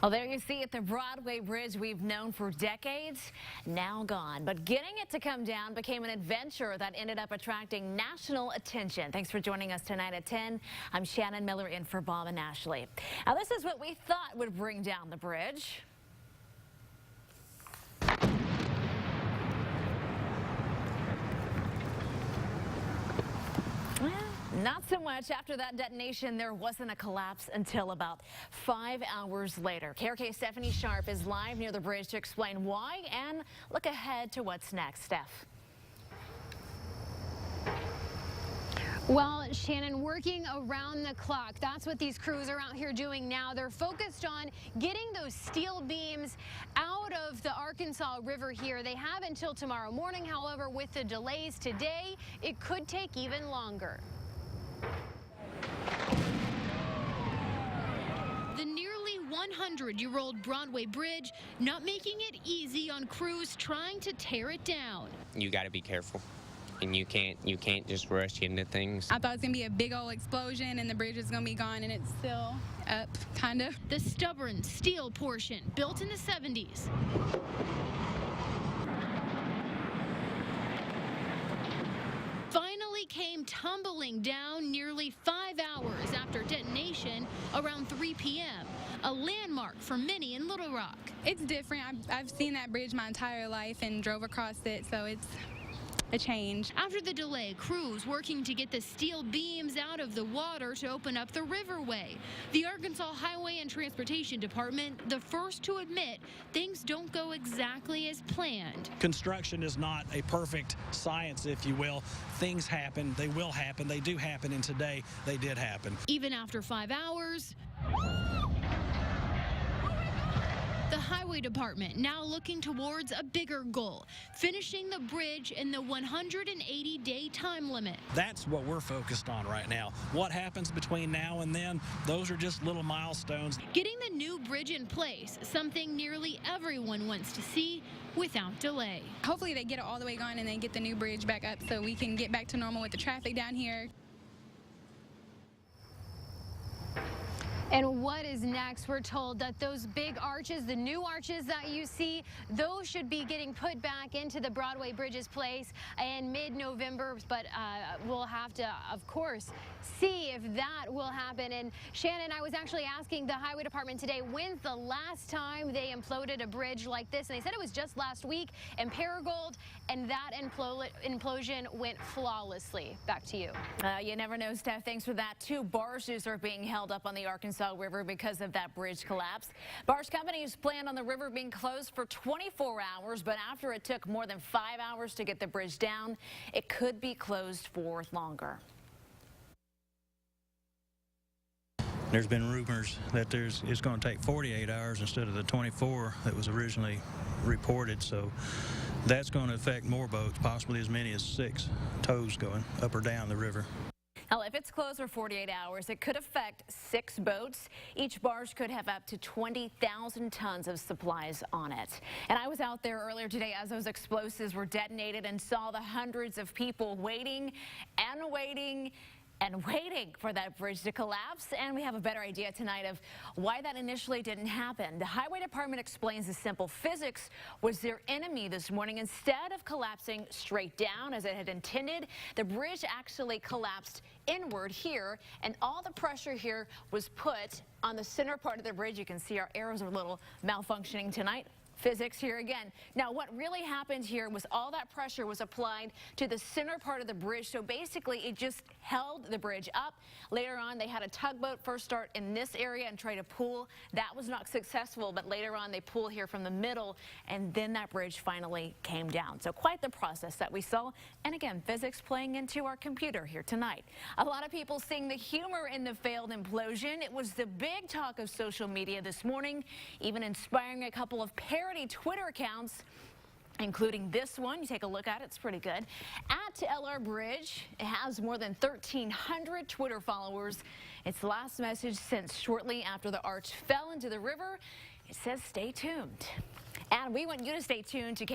Well, there you see it, the Broadway bridge we've known for decades, now gone. But getting it to come down became an adventure that ended up attracting national attention. Thanks for joining us tonight at 10. I'm Shannon Miller in for Bob and Ashley. Now, this is what we thought would bring down the bridge. Well, not so much. After that detonation, there wasn't a collapse until about 5 hours later. KARK Stephanie Sharp is live near the bridge to explain why and look ahead to what's next. Steph. Well, Shannon, working around the clock. That's what these crews are out here doing now. They're focused on getting those steel beams out of the Arkansas River here. They have until tomorrow morning. However, with the delays today, it could take even longer. The nearly 100-year-old Broadway bridge not making it easy on crews trying to tear it down. You got to be careful. And you can't just rush into things. I thought it was going to be a big old explosion and the bridge is going to be gone, and it's still up, kind of. The stubborn steel portion, built in the 70s. Finally came tumbling down nearly 5 hours after detonation around 3 p.m. A landmark for many in Little Rock. It's different. I've seen that bridge my entire life and drove across it, so it's a change. After the delay, crews working to get the steel beams out of the water to open up the riverway. The Arkansas Highway and Transportation Department, the first to admit things don't go exactly as planned. Construction is not a perfect science, if you will. Things happen, they will happen, they do happen, and today they did happen. Even after 5 hours, the Highway Department now looking towards a bigger goal, finishing the bridge in the 180-day time limit. That's what we're focused on right now. What happens between now and then, those are just little milestones. Getting the new bridge in place, something nearly everyone wants to see without delay. Hopefully they get it all the way gone and they get the new bridge back up so we can get back to normal with the traffic down here. And what is next? We're told that those big arches, the new arches that you see, those should be getting put back into the Broadway Bridge's place in mid-November. But we'll have to, of course, see if that will happen. And Shannon, I was actually asking the Highway Department today, when's the last time they imploded a bridge like this? And they said it was just last week in Paragould, and that implosion went flawlessly. Back to you. You never know, Steph. Thanks for that. 2 barges are being held up on the Arkansas River because of that bridge collapse. Barge companies planned on the river being closed for 24 hours, but after it took more than 5 hours to get the bridge down, it could be closed for longer. There's been rumors that it's going to take 48 hours instead of the 24 that was originally reported, so that's going to affect more boats, possibly as many as 6 tows going up or down the river. Now, if it's closed for 48 hours, it could affect 6 boats. Each barge could have up to 20,000 tons of supplies on it. And I was out there earlier today as those explosives were detonated and saw the hundreds of people waiting and waiting and waiting for that bridge to collapse. And we have a better idea tonight of why that initially didn't happen. The Highway Department explains the simple physics was their enemy this morning. Instead of collapsing straight down as it had intended, the bridge actually collapsed inward here, and all the pressure here was put on the center part of the bridge. You can see our arrows are a little malfunctioning tonight. Physics here again. Now, what really happened here was all that pressure was applied to the center part of the bridge. So basically, it just held the bridge up. Later on, they had a tugboat first start in this area and try to pull. That was not successful, but later on, they pull here from the middle, and then that bridge finally came down. So quite the process that we saw. And again, physics playing into our computer here tonight. A lot of people seeing the humor in the failed implosion. It was the big talk of social media this morning, even inspiring a couple of parody Twitter accounts, including this one. You take a look at it, it's pretty good. At LR Bridge, it has more than 1,300 Twitter followers. Its last message sent shortly after the arch fell into the river. It says, stay tuned. And we want you to stay tuned to